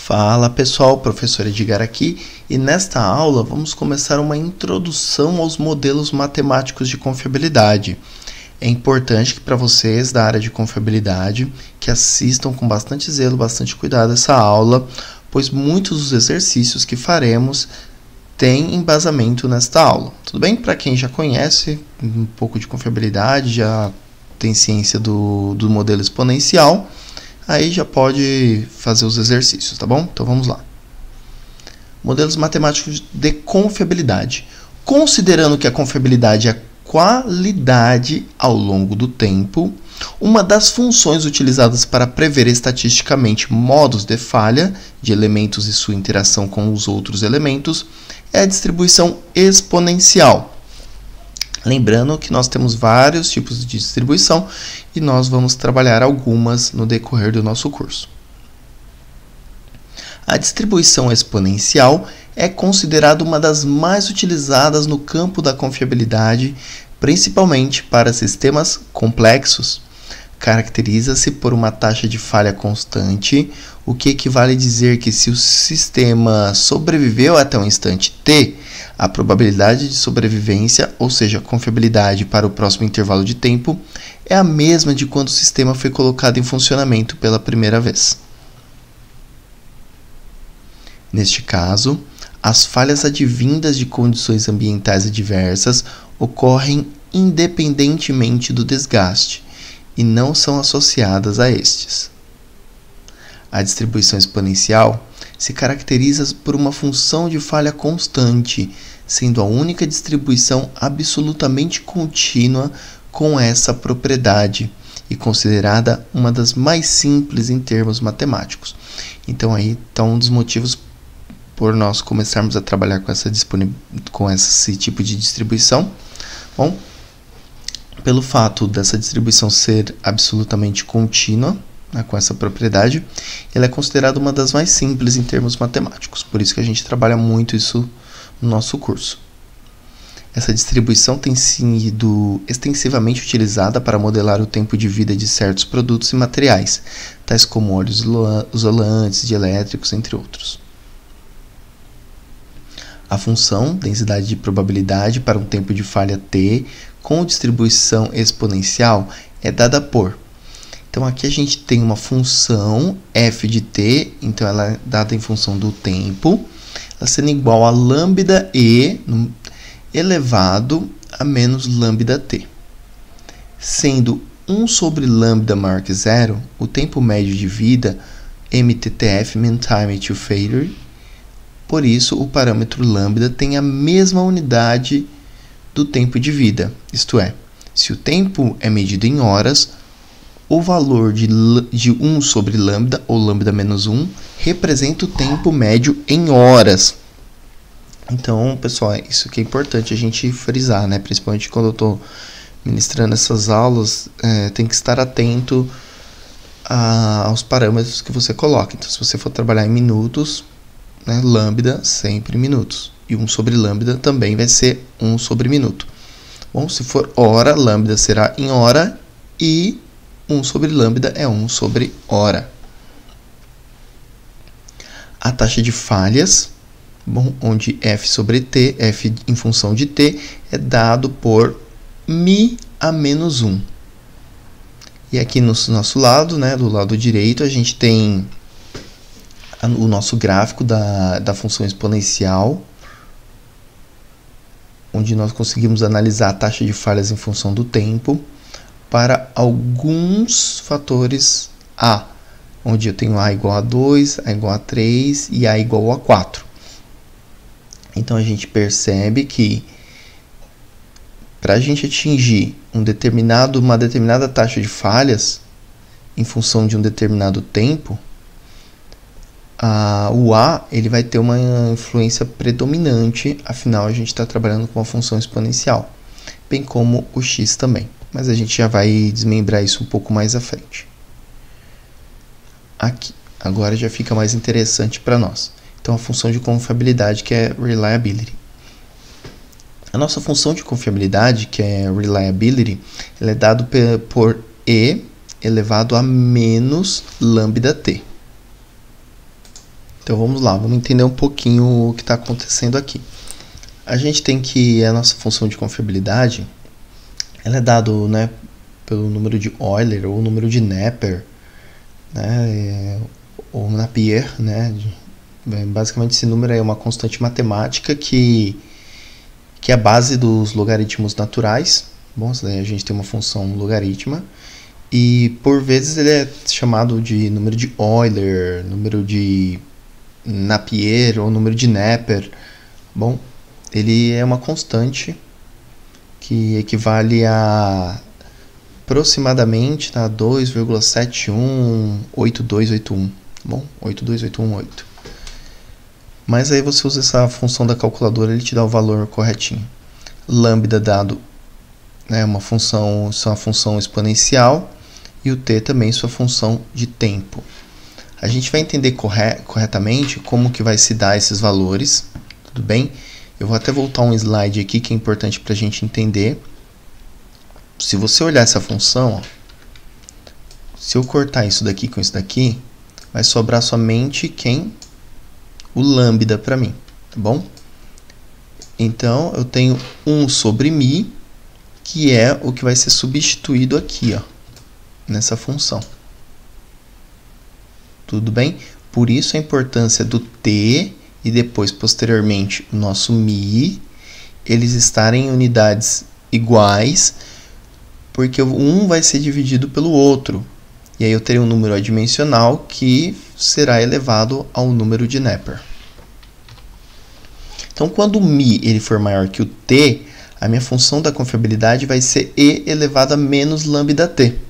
Fala pessoal, professor Edgar aqui e nesta aula vamos começar uma introdução aos modelos matemáticos de confiabilidade. É importante que para vocês da área de confiabilidade que assistam com bastante zelo, bastante cuidado essa aula, pois muitos dos exercícios que faremos têm embasamento nesta aula. Tudo bem? Para quem já conhece um pouco de confiabilidade, já tem ciência do modelo exponencial, aí já pode fazer os exercícios, tá bom? Então vamos lá. Modelos matemáticos de confiabilidade. Considerando que a confiabilidade é a qualidade ao longo do tempo, uma das funções utilizadas para prever estatisticamente modos de falha de elementos e sua interação com os outros elementos é a distribuição exponencial. Lembrando que nós temos vários tipos de distribuição e nós vamos trabalhar algumas no decorrer do nosso curso. A distribuição exponencial é considerada uma das mais utilizadas no campo da confiabilidade, principalmente para sistemas complexos. Caracteriza-se por uma taxa de falha constante, o que equivale a dizer que se o sistema sobreviveu até um instante t, a probabilidade de sobrevivência, ou seja, a confiabilidade para o próximo intervalo de tempo, é a mesma de quando o sistema foi colocado em funcionamento pela primeira vez. Neste caso, as falhas advindas de condições ambientais adversas ocorrem independentemente do desgaste e não são associadas a estes. A distribuição exponencial se caracteriza por uma função de falha constante, sendo a única distribuição absolutamente contínua com essa propriedade e considerada uma das mais simples em termos matemáticos. Então aí está um dos motivos por nós começarmos a trabalhar com esse tipo de distribuição. Bom, pelo fato dessa distribuição ser absolutamente contínua, com essa propriedade, ela é considerada uma das mais simples em termos matemáticos, por isso que a gente trabalha muito isso no nosso curso. Essa distribuição tem sido extensivamente utilizada para modelar o tempo de vida de certos produtos e materiais, tais como óleos isolantes, dielétricos, entre outros. A função densidade de probabilidade para um tempo de falha t com distribuição exponencial é dada por. Então aqui a gente tem uma função f de t, então ela é dada em função do tempo, ela sendo igual a lambda e elevado a menos lambda t. Sendo 1 sobre lambda maior que zero, o tempo médio de vida, MTTF, Mean Time to Failure, por isso o parâmetro lambda tem a mesma unidade do tempo de vida, isto é, se o tempo é medido em horas, o valor de 1 sobre lambda, ou lambda menos 1, representa o tempo médio em horas. Então, pessoal, isso que é importante a gente frisar, né? Principalmente quando eu estou ministrando essas aulas, tem que estar atento aos parâmetros que você coloca. Então, se você for trabalhar em minutos, né, lambda sempre minutos. E 1 sobre lambda também vai ser 1 sobre minuto. Bom, se for hora, lambda será em hora e 1 sobre lambda é 1 sobre hora. A taxa de falhas, bom, onde f sobre t, f em função de t, é dado por mi a menos 1. E aqui no nosso lado, né, do lado direito, a gente tem o nosso gráfico da função exponencial, onde nós conseguimos analisar a taxa de falhas em função do tempo para alguns fatores A, onde eu tenho A igual a 2, A igual a 3 e A igual a 4. Então, a gente percebe que para a gente atingir uma determinada taxa de falhas em função de um determinado tempo, o A ele vai ter uma influência predominante, afinal a gente está trabalhando com uma função exponencial, bem como o X também. Mas a gente já vai desmembrar isso um pouco mais à frente. Aqui, agora já fica mais interessante para nós. Então, a função de confiabilidade, que é reliability. A nossa função de confiabilidade, que é reliability, ela é dada por E elevado a menos lambda t. Então vamos lá, vamos entender um pouquinho o que está acontecendo aqui. A gente tem que a nossa função de confiabilidade, ela é dado, né, pelo número de Euler ou número de Napier, né, ou Napier, né. Basicamente esse número é uma constante matemática que é a base dos logaritmos naturais. Bom, daí a gente tem uma função logaritma e por vezes ele é chamado de número de Euler, número de Napier ou número de Napier. Bom, ele é uma constante que equivale a aproximadamente 2,718281. Bom, 82818. Mas aí você usa essa função da calculadora, ele te dá o valor corretinho. Lambda dado, né, uma função exponencial, e o t também sua função de tempo. A gente vai entender corretamente como que vai se dar esses valores, tudo bem? Eu vou até voltar um slide aqui que é importante para a gente entender. Se você olhar essa função, ó, se eu cortar isso daqui com isso daqui, vai sobrar somente quem? O lambda para mim, tá bom? Então, eu tenho 1 sobre μ, que é o que vai ser substituído aqui, ó, nessa função. Tudo bem? Por isso a importância do t e depois, posteriormente, o nosso μ, eles estarem em unidades iguais, porque um vai ser dividido pelo outro. E aí eu terei um número adimensional que será elevado ao número de Napier. Então, quando o μ ele for maior que o t, a minha função da confiabilidade vai ser e elevado a menos lambda-t.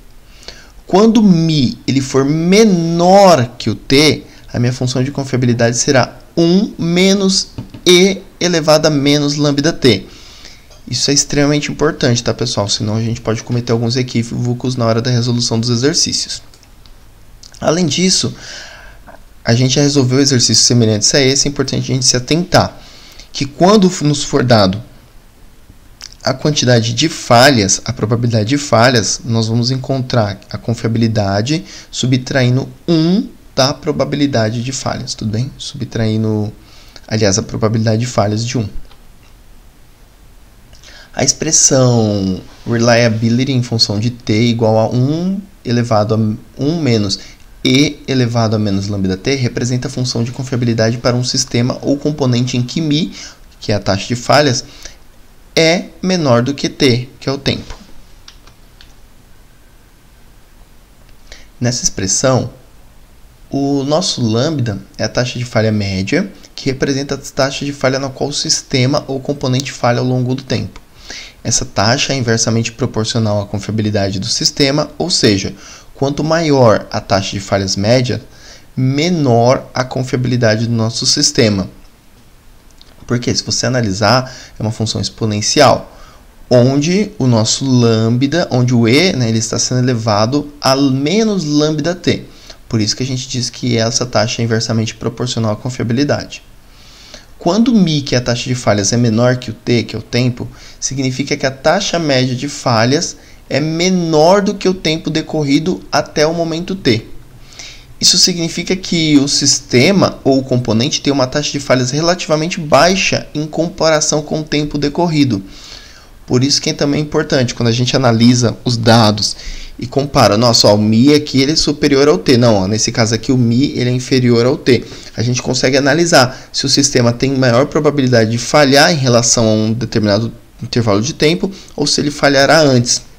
Quando o μ ele for menor que o t, a minha função de confiabilidade será 1 menos e elevado a menos lambda-t. Isso é extremamente importante, tá, pessoal? Senão a gente pode cometer alguns equívocos na hora da resolução dos exercícios. Além disso, a gente já resolveu exercícios semelhantes a esse, é importante a gente se atentar que quando nos for dado a quantidade de falhas, a probabilidade de falhas, nós vamos encontrar a confiabilidade subtraindo 1 da probabilidade de falhas, tudo bem? Subtraindo, aliás, a probabilidade de falhas de 1. A expressão reliability em função de t igual a 1 elevado a 1 menos e elevado a menos lambda-t representa a função de confiabilidade para um sistema ou componente em que μ, que é a taxa de falhas, é menor do que t, que é o tempo. Nessa expressão, o nosso lambda é a taxa de falha média, que representa a taxa de falha na qual o sistema ou componente falha ao longo do tempo. Essa taxa é inversamente proporcional à confiabilidade do sistema, ou seja, quanto maior a taxa de falhas média, menor a confiabilidade do nosso sistema. Porque se você analisar, é uma função exponencial, onde o nosso lambda, onde o e, né, ele está sendo elevado a menos lambda-t. Por isso que a gente diz que essa taxa é inversamente proporcional à confiabilidade. Quando μ, que é a taxa de falhas, é menor que o t, que é o tempo, significa que a taxa média de falhas é menor do que o tempo decorrido até o momento t. Isso significa que o sistema ou o componente tem uma taxa de falhas relativamente baixa em comparação com o tempo decorrido. Por isso que também é importante, quando a gente analisa os dados e compara, nossa, ó, o μ aqui ele é superior ao t. Não, ó, nesse caso aqui o μ ele é inferior ao t. A gente consegue analisar se o sistema tem maior probabilidade de falhar em relação a um determinado intervalo de tempo ou se ele falhará antes.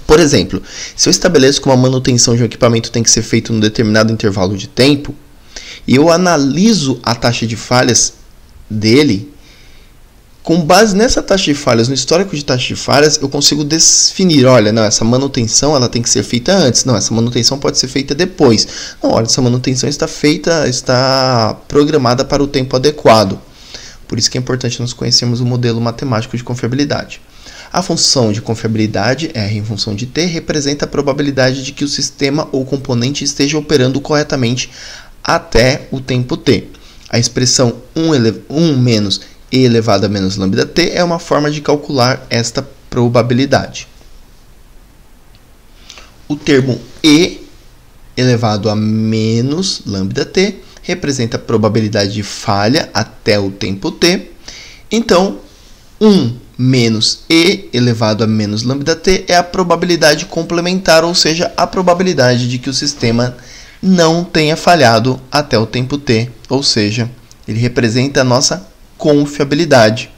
Por exemplo, se eu estabeleço que uma manutenção de um equipamento tem que ser feita num determinado intervalo de tempo e eu analiso a taxa de falhas dele, com base nessa taxa de falhas, no histórico de taxa de falhas, eu consigo definir, olha, não, essa manutenção ela tem que ser feita antes, não, essa manutenção pode ser feita depois. Não, olha, essa manutenção está programada para o tempo adequado. Por isso que é importante nós conhecermos o modelo matemático de confiabilidade. A função de confiabilidade, R em função de t, representa a probabilidade de que o sistema ou componente esteja operando corretamente até o tempo t. A expressão 1 menos e elevado a menos lambda-t é uma forma de calcular esta probabilidade. O termo e elevado a menos lambda-t representa a probabilidade de falha até o tempo t. Então, 1 menos e elevado a menos lambda-t é a probabilidade complementar, ou seja, a probabilidade de que o sistema não tenha falhado até o tempo t, ou seja, ele representa a nossa confiabilidade.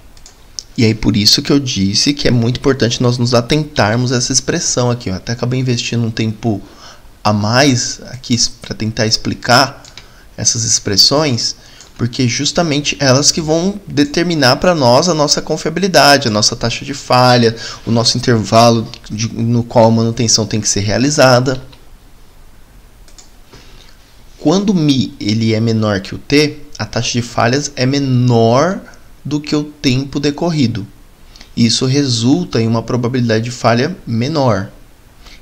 E aí por isso que eu disse que é muito importante nós nos atentarmos a essa expressão aqui. Eu até acabei investindo um tempo a mais aqui para tentar explicar essas expressões, porque justamente elas que vão determinar para nós a nossa confiabilidade, a nossa taxa de falha, o nosso intervalo no qual a manutenção tem que ser realizada. Quando μ ele é menor que o t, a taxa de falhas é menor do que o tempo decorrido. Isso resulta em uma probabilidade de falha menor.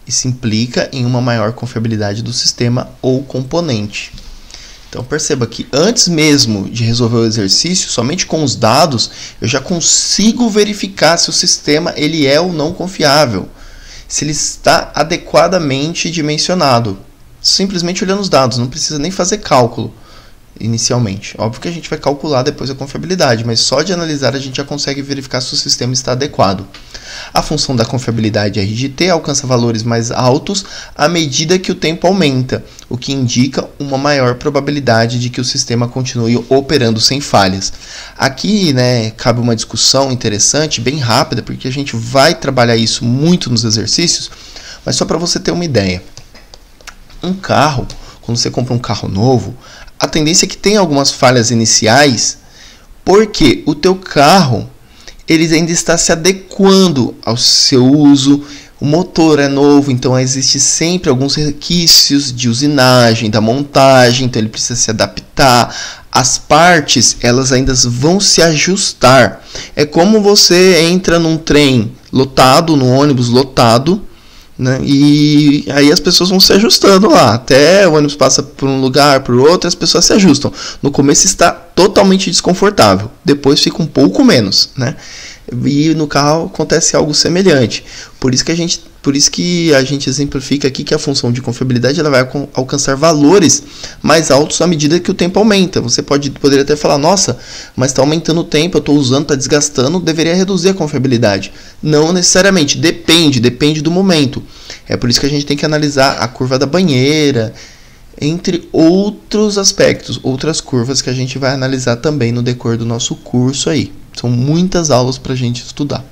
Isso implica em uma maior confiabilidade do sistema ou componente. Então perceba que antes mesmo de resolver o exercício, somente com os dados, eu já consigo verificar se o sistema ele é ou não confiável, se ele está adequadamente dimensionado. Simplesmente olhando os dados, não precisa nem fazer cálculo inicialmente. Óbvio que a gente vai calcular depois a confiabilidade, mas só de analisar a gente já consegue verificar se o sistema está adequado. A função da confiabilidade R de t alcança valores mais altos à medida que o tempo aumenta, o que indica uma maior probabilidade de que o sistema continue operando sem falhas. Aqui, cabe uma discussão interessante, bem rápida, porque a gente vai trabalhar isso muito nos exercícios, mas só para você ter uma ideia. Um carro, quando você compra um carro novo, a tendência é que tenha algumas falhas iniciais, porque o teu carro ele ainda está se adequando ao seu uso, o motor é novo, então existe sempre alguns resquícios de usinagem, da montagem, então ele precisa se adaptar, as partes elas ainda vão se ajustar. É como você entra num trem lotado, num ônibus lotado, e aí as pessoas vão se ajustando lá, até o ônibus passa por um lugar, por outro, as pessoas se ajustam. No começo está totalmente desconfortável, depois fica um pouco menos, E no carro acontece algo semelhante. Por isso que a gente exemplifica aqui que a função de confiabilidade ela vai alcançar valores mais altos à medida que o tempo aumenta. Você poderia até falar, nossa, mas está aumentando o tempo, eu estou usando, está desgastando, deveria reduzir a confiabilidade. Não necessariamente, depende do momento. É por isso que a gente tem que analisar a curva da banheira, entre outros aspectos, outras curvas que a gente vai analisar também no decorrer do nosso curso aí. São muitas aulas para a gente estudar.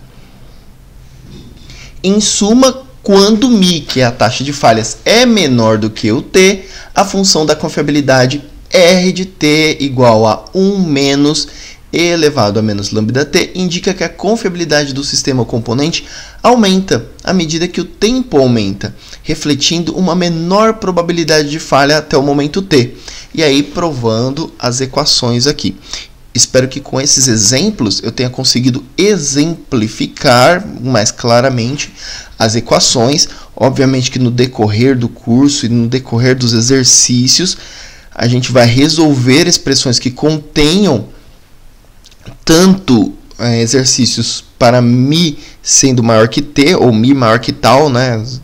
Em suma, quando μ, que é a taxa de falhas, é menor do que o t, a função da confiabilidade R de t igual a 1 menos e elevado a menos lambda-t indica que a confiabilidade do sistema ou componente aumenta à medida que o tempo aumenta, refletindo uma menor probabilidade de falha até o momento t. E aí provando as equações aqui. Espero que com esses exemplos eu tenha conseguido exemplificar mais claramente as equações. Obviamente que no decorrer do curso e no decorrer dos exercícios, a gente vai resolver expressões que contenham tanto exercícios para μ sendo maior que t, ou μ maior que tal,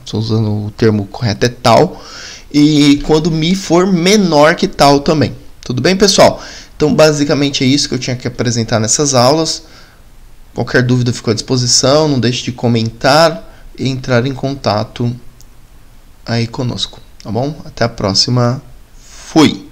estou usando o termo correto é tal, e quando μ for menor que tal também. Tudo bem, pessoal? Então, basicamente é isso que eu tinha que apresentar nessas aulas. Qualquer dúvida ficou à disposição, não deixe de comentar e entrar em contato aí conosco, tá bom? Até a próxima. Fui!